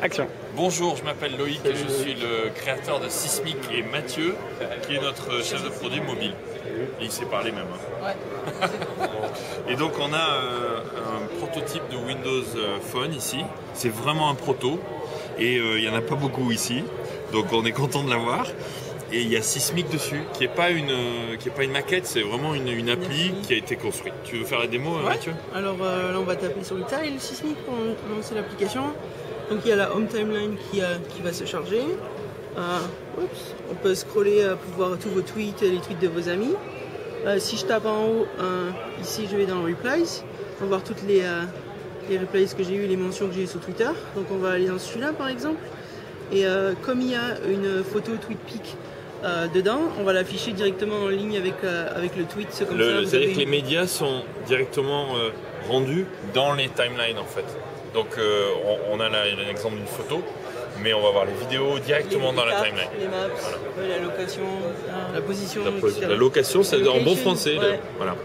Action. Bonjour, je m'appelle Loïc et je suis le créateur de Sismic et Mathieu, qui est notre chef de produit mobile. Et il sait parler même. Ouais. Et donc on a un prototype de Windows Phone ici. C'est vraiment un proto et il n'y en a pas beaucoup ici. Donc on est content de l'avoir. Et il y a Sismic dessus, qui n'est pas une maquette, c'est vraiment une appli qui a été construite. Tu veux faire la démo, Mathieu? Alors là, on va taper sur le tile Sismic pour lancer l'application. Donc il y a la Home Timeline qui va se charger. On peut scroller pour voir tous vos tweets et les tweets de vos amis. Si je tape en haut, ici je vais dans Replies. On va voir toutes les replies que j'ai eu, les mentions que j'ai eues sur Twitter. Donc on va aller dans celui-là par exemple. Et comme il y a une photo TweetPic dedans, on va l'afficher directement en ligne avec le tweet. C'est-à-dire que les médias sont directement rendus dans les timelines en fait. Donc on a l'exemple d'une photo, mais on va voir les vidéos directement dans la timeline. Les maps, voilà. La location, la position, etc. La location, c'est en bon français. Ouais. Voilà.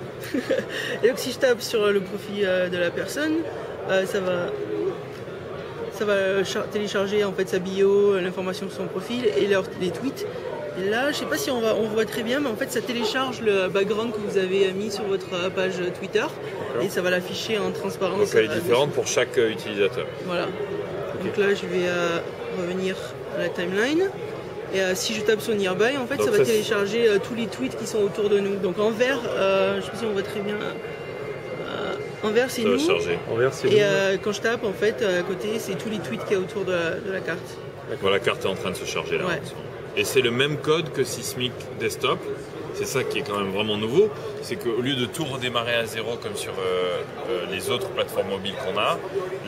Et donc si je tape sur le profil de la personne, ça va télécharger en fait sa bio, l'information sur son profil et les tweets. Et là, je sais pas si on voit très bien, mais en fait ça télécharge le background que vous avez mis sur votre page Twitter et ça va l'afficher en transparence. Donc elle est différente pour chaque utilisateur. Voilà. Donc là je vais revenir à la timeline et si je tape sur Nearby, en fait donc ça va télécharger tous les tweets qui sont autour de nous. Donc en vert, je sais pas si on voit très bien. En vert c'est nous. Et quand je tape en fait à côté c'est tous les tweets qu'il y a autour de la carte. Voilà, la carte est en train de se charger là. Ouais. Et c'est le même code que Sismic Desktop. C'est ça qui est quand même vraiment nouveau. C'est qu'au lieu de tout redémarrer à zéro comme sur les autres plateformes mobiles qu'on a,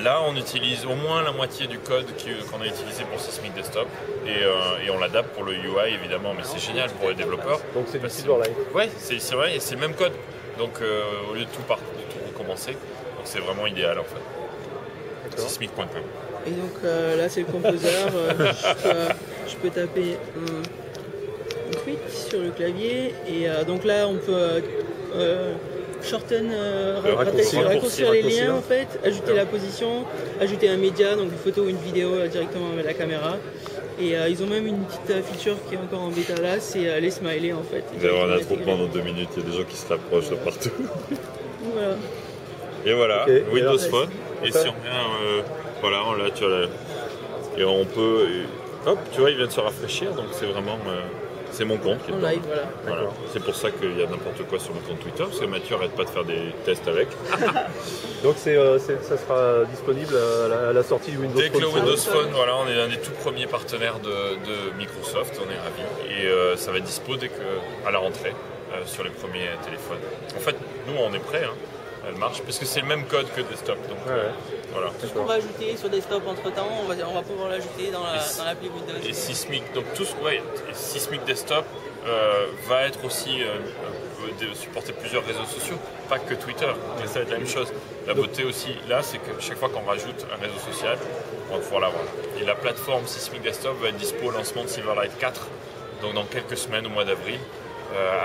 là on utilise au moins la moitié du code qu'on a utilisé pour Sismic Desktop. Et on l'adapte pour le UI évidemment, mais c'est génial pour les développeurs. Donc c'est du Silverlight. Ouais, c'est vrai, et c'est le même code. Donc au lieu de tout recommencer, donc c'est vraiment idéal en fait. Sismic.com. Et donc là c'est le composeur, je peux taper un tweet sur le clavier et donc là on peut raccourcir les liens en fait, ajouter la position, ajouter un média, donc une photo ou une vidéo directement avec la caméra. Et ils ont même une petite feature qui est encore en bêta là, c'est les smileys en fait. Vous allez avoir un attroupement dans 2 minutes, il y a des gens qui se rapprochent de partout. Voilà. Et voilà, Windows Phone. Et si on vient, voilà, là tu as et on peut, hop, tu vois, il vient de se rafraîchir, donc c'est vraiment, c'est mon compte qui est en live, voilà. C'est pour ça qu'il y a n'importe quoi sur mon compte Twitter, parce que Mathieu arrête pas de faire des tests avec. Donc ça sera disponible à la sortie du Windows Phone. Dès que le Windows Phone, voilà, on est l'un des tout premiers partenaires de Microsoft, on est ravis. Et ça va être dispo à la rentrée sur les premiers téléphones. En fait, nous on est prêts. Elle marche, parce que c'est le même code que desktop. Donc, voilà. Tout ce qu'on va ajouter sur desktop entre temps, on va pouvoir l'ajouter dans l'appli Windows. Et Sismic, donc Sismic Desktop va être aussi supporter plusieurs réseaux sociaux, pas que Twitter, mais ça va être la même chose. La beauté aussi là, c'est que chaque fois qu'on rajoute un réseau social, on va pouvoir l'avoir. Et la plateforme Sismic Desktop va être dispo au lancement de Silverlight 4, donc dans quelques semaines au mois d'avril,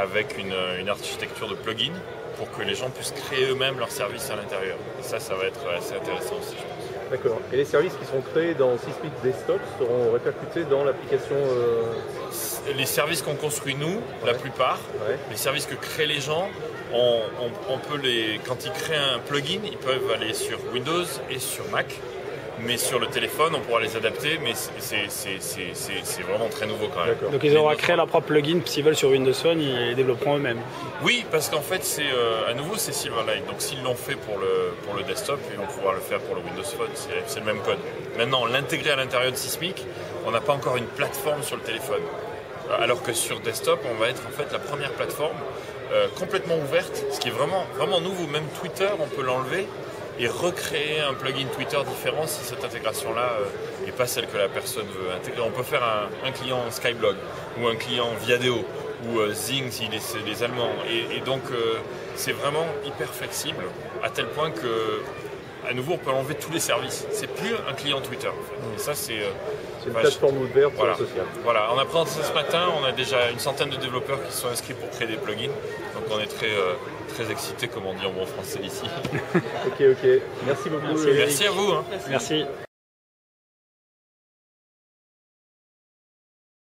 avec une architecture de plugins, pour que les gens puissent créer eux-mêmes leurs services à l'intérieur. Et ça va être assez intéressant aussi, je pense. D'accord. Et les services qui sont créés dans Sismic Desktop seront répercutés dans l'application Les services qu'on construit nous, la plupart, les services que créent les gens, on peut quand ils créent un plugin, ils peuvent aller sur Windows et sur Mac. Mais sur le téléphone, on pourra les adapter, mais c'est vraiment très nouveau quand même. Donc ils auront créé leur propre plugin, s'ils veulent sur Windows Phone, ils les développeront eux-mêmes. Oui, parce qu'en fait, à nouveau, c'est Silverlight. Donc s'ils l'ont fait pour le desktop, ils vont pouvoir le faire pour le Windows Phone. C'est le même code. Maintenant, l'intégrer à l'intérieur de Sismic, on n'a pas encore une plateforme sur le téléphone. Alors que sur desktop, on va être en fait la première plateforme complètement ouverte, ce qui est vraiment, vraiment nouveau. Même Twitter, on peut l'enlever et recréer un plugin Twitter différent si cette intégration-là n'est pas celle que la personne veut intégrer. On peut faire un client Skyblog ou un client Viadeo ou Zing s'il est les Allemands. Et donc c'est vraiment hyper flexible à tel point que à nouveau on peut enlever tous les services. C'est plus un client Twitter en fait. Et ça c'est une plateforme ouverte sociale. Voilà, on a présenté ce matin, on a déjà une centaine de développeurs qui sont inscrits pour créer des plugins. Donc on est très excités, comme on dit en bon français ici. Ok. Merci beaucoup. Merci à vous. Merci.